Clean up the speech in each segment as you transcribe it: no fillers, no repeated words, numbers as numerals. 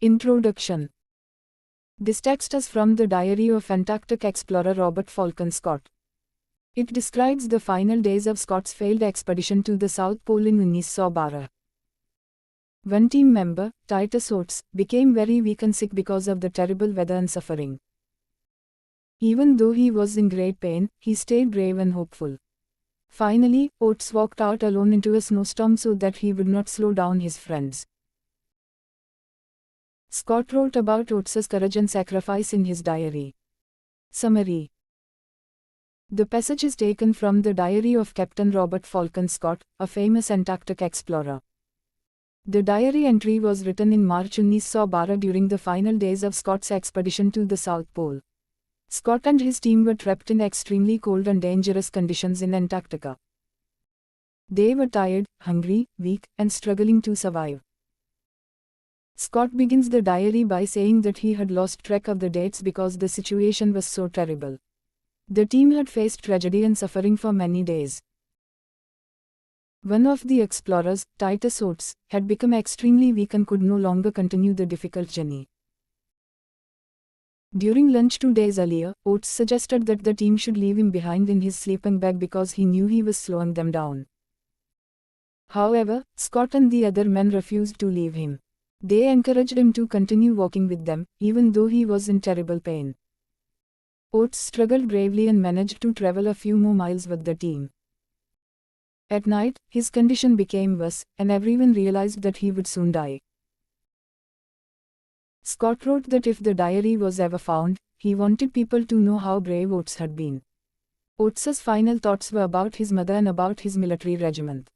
Introduction. This text is from the diary of Antarctic explorer Robert Falcon Scott. It describes the final days of Scott's failed expedition to the South Pole in 1912. One team member, Titus Oates, became very weak and sick because of the terrible weather and suffering. Even though he was in great pain, he stayed brave and hopeful. Finally, Oates walked out alone into a snowstorm so that he would not slow down his friends. Scott wrote about Oates's courage and sacrifice in his diary. Summary. The passage is taken from the diary of Captain Robert Falcon Scott, a famous Antarctic explorer. The diary entry was written in March 1912 during the final days of Scott's expedition to the South Pole. Scott and his team were trapped in extremely cold and dangerous conditions in Antarctica. They were tired, hungry, weak, and struggling to survive. Scott begins the diary by saying that he had lost track of the dates because the situation was so terrible. The team had faced tragedy and suffering for many days. One of the explorers, Titus Oates, had become extremely weak and could no longer continue the difficult journey. During lunch 2 days earlier, Oates suggested that the team should leave him behind in his sleeping bag because he knew he was slowing them down. However, Scott and the other men refused to leave him. They encouraged him to continue walking with them, even though he was in terrible pain. Oates struggled bravely and managed to travel a few more miles with the team. At night, his condition became worse, and everyone realized that he would soon die. Scott wrote that if the diary was ever found, he wanted people to know how brave Oates had been. Oates's final thoughts were about his mother and about his military regiment.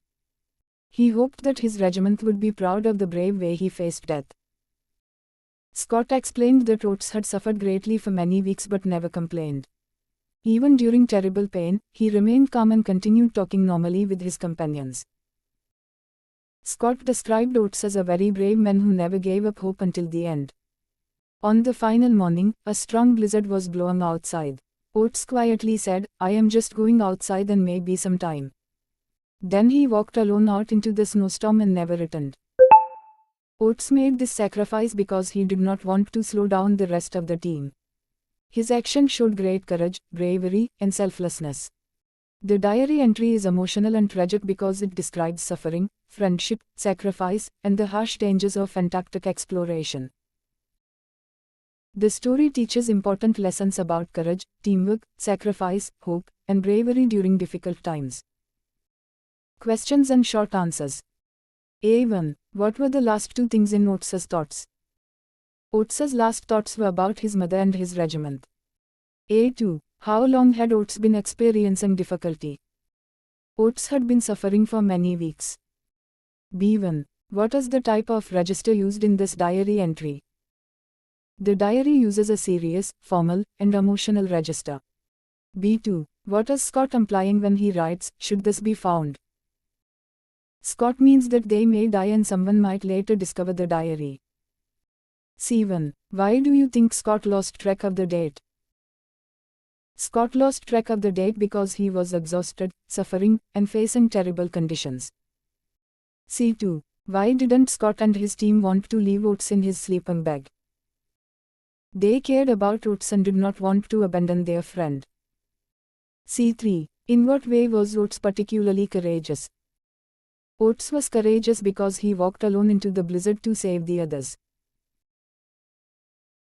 He hoped that his regiment would be proud of the brave way he faced death. Scott explained that Oates had suffered greatly for many weeks but never complained. Even during terrible pain, he remained calm and continued talking normally with his companions. Scott described Oates as a very brave man who never gave up hope until the end. On the final morning, a strong blizzard was blowing outside. Oates quietly said, "I am just going outside and maybe some time." Then he walked alone out into the snowstorm and never returned. Oates made this sacrifice because he did not want to slow down the rest of the team. His action showed great courage, bravery, and selflessness. The diary entry is emotional and tragic because it describes suffering, friendship, sacrifice, and the harsh dangers of Antarctic exploration. The story teaches important lessons about courage, teamwork, sacrifice, hope, and bravery during difficult times. Questions and short answers. A1. What were the last 2 things in Oates's thoughts? Oates's last thoughts were about his mother and his regiment. A2. How long had Oates been experiencing difficulty? Oates had been suffering for many weeks. B1. What is the type of register used in this diary entry? The diary uses a serious, formal, and emotional register. B2. What is Scott implying when he writes, "Should this be found"? Scott means that they may die and someone might later discover the diary. C1. Why do you think Scott lost track of the date? Scott lost track of the date because he was exhausted, suffering, and facing terrible conditions. C2. Why didn't Scott and his team want to leave Oates in his sleeping bag? They cared about Oates and did not want to abandon their friend. C3. In what way was Oates particularly courageous? Oates was courageous because he walked alone into the blizzard to save the others.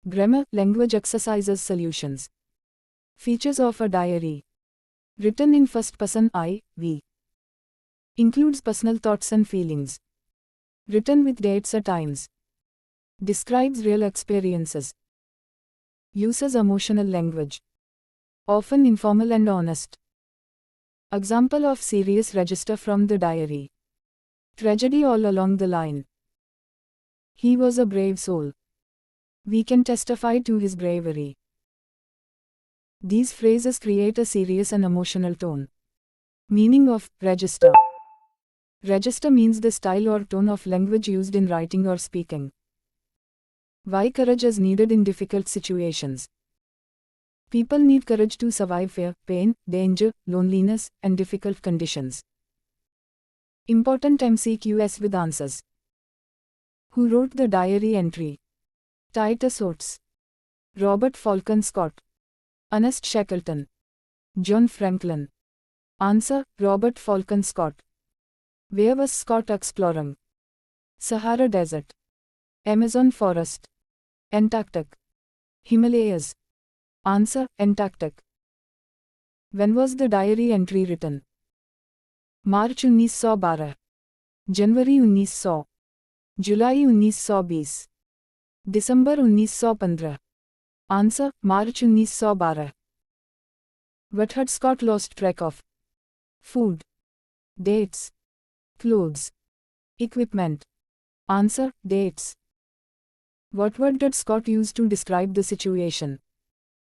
Grammar, language exercises, solutions. Features of a diary. Written in first person I, we. Includes personal thoughts and feelings. Written with dates or times. Describes real experiences. Uses emotional language. Often informal and honest. Example of serious register from the diary. Tragedy all along the line. He was a brave soul. We can testify to his bravery. These phrases create a serious and emotional tone. Meaning of register. Register means the style or tone of language used in writing or speaking. Why courage is needed in difficult situations. People need courage to survive fear, pain, danger, loneliness, and difficult conditions. Important MCQs with answers. Who wrote the diary entry? Titus Oates. Robert Falcon Scott. Ernest Shackleton. John Franklin. Answer: Robert Falcon Scott. Where was Scott exploring? Sahara Desert. Amazon forest. Antarctic. Himalayas. Answer: Antarctic. When was the diary entry written? March 1912, January 1900, July 1920, December 1915. Answer: March 1912. What had Scott lost track of? Food, dates, clothes, equipment. Answer: dates. What word did Scott use to describe the situation?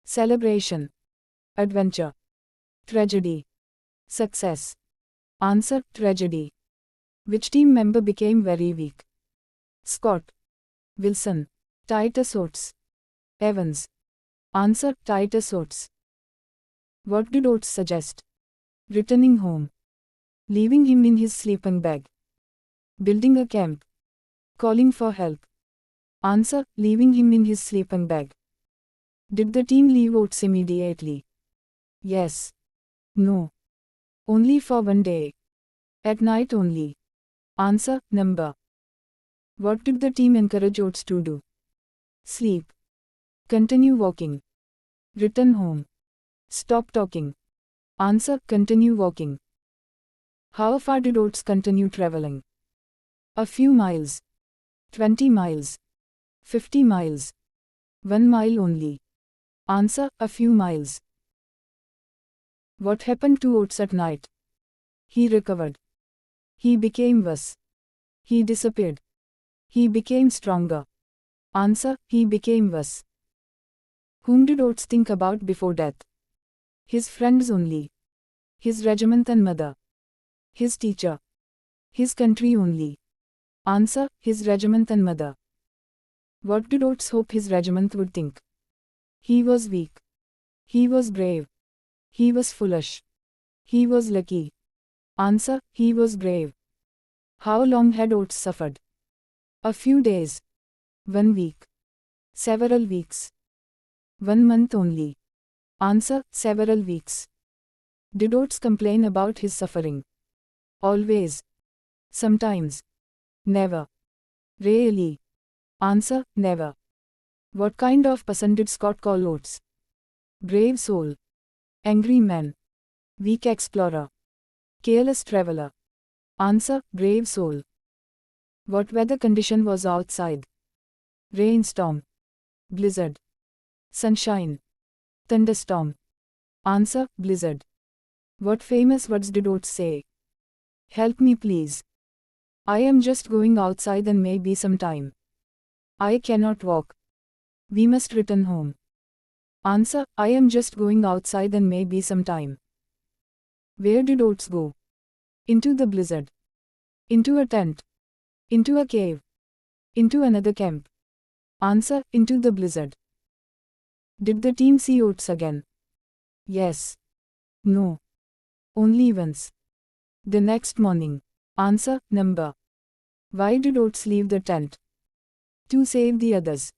Celebration, adventure, tragedy, success. Answer: tragedy. Which team member became very weak? Scott, Wilson, Titus Oates, Evans. Answer: Titus Oates. What did Oates suggest? Returning home, leaving him in his sleeping bag, building a camp, calling for help. Answer: leaving him in his sleeping bag. Did the team leave Oates immediately? Yes. No. Only for one day. At night only. Answer: number. What did the team encourage Oates to do? Sleep. Continue walking. Return home. Stop talking. Answer: continue walking. How far did Oates continue traveling? A few miles. 20 miles. 50 miles. 1 mile only. Answer: a few miles. What happened to Oates at night? He recovered. He became worse. He disappeared. He became stronger. Answer: he became worse. Whom did Oates think about before death? His friends only. His regiment and mother. His teacher. His country only. Answer: his regiment and mother. What did Oates hope his regiment would think? He was weak. He was brave. He was foolish. He was lucky. Answer: he was brave. How long had Oates suffered? A few days. 1 week. Several weeks. 1 month only. Answer: several weeks. Did Oates complain about his suffering? Always. Sometimes. Never. Rarely. Answer: never. What kind of person did Scott call Oates? Brave soul. Angry man. Weak explorer. Careless traveler. Answer: brave soul. What weather condition was outside? Rainstorm. Blizzard. Sunshine. Thunderstorm. Answer: blizzard. What famous words did Oates say? Help me please. I am just going outside and maybe some time. I cannot walk. We must return home. Answer: I am just going outside and maybe some time. Where did Oates go? Into the blizzard. Into a tent. Into a cave. Into another camp. Answer: into the blizzard. Did the team see Oates again? Yes. No. Only once. The next morning. Answer: number. Why did Oates leave the tent? To save the others.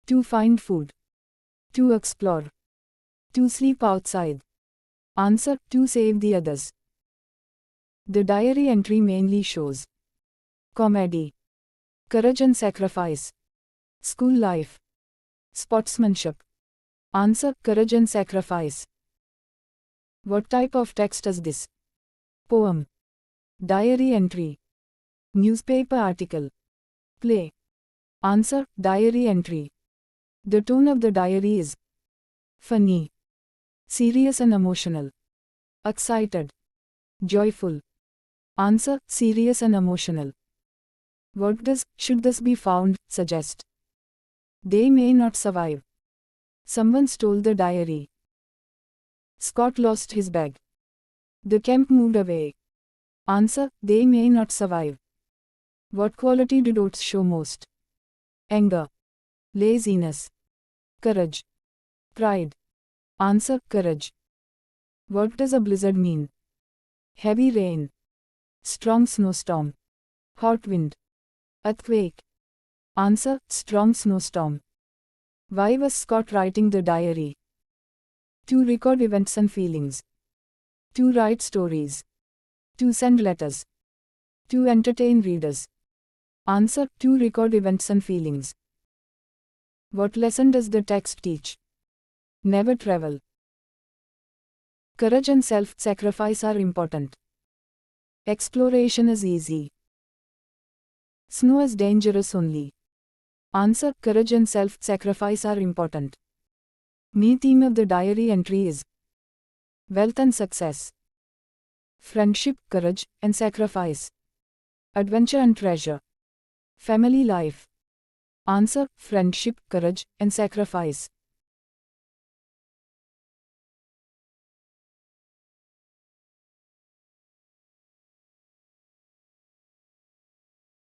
To find food. To explore. To sleep outside. Answer: to save the others. The diary entry mainly shows comedy, courage and sacrifice, school life, sportsmanship. Answer: courage and sacrifice. What type of text is this? Poem, diary entry, newspaper article, play. Answer: diary entry. The tone of the diary is funny, serious and emotional, excited, joyful. Answer: serious and emotional. What does "should this be found" suggest? They may not survive. Someone stole the diary. Scott lost his bag. The camp moved away. Answer: they may not survive. What quality did Oates show most? Anger, laziness, courage, pride. Answer: courage. What does a blizzard mean? Heavy rain, strong snowstorm, hot wind, earthquake. Answer: strong snowstorm. Why was Scott writing the diary? To record events and feelings. To write stories. To send letters. To entertain readers. Answer: to record events and feelings. What lesson does the text teach? Never travel. Courage and self-sacrifice are important. Exploration is easy. Snow is dangerous only. Answer: courage and self-sacrifice are important. Main theme of the diary entry is wealth and success, friendship, courage, and sacrifice, adventure and treasure, family life. Answer: friendship, courage, and sacrifice.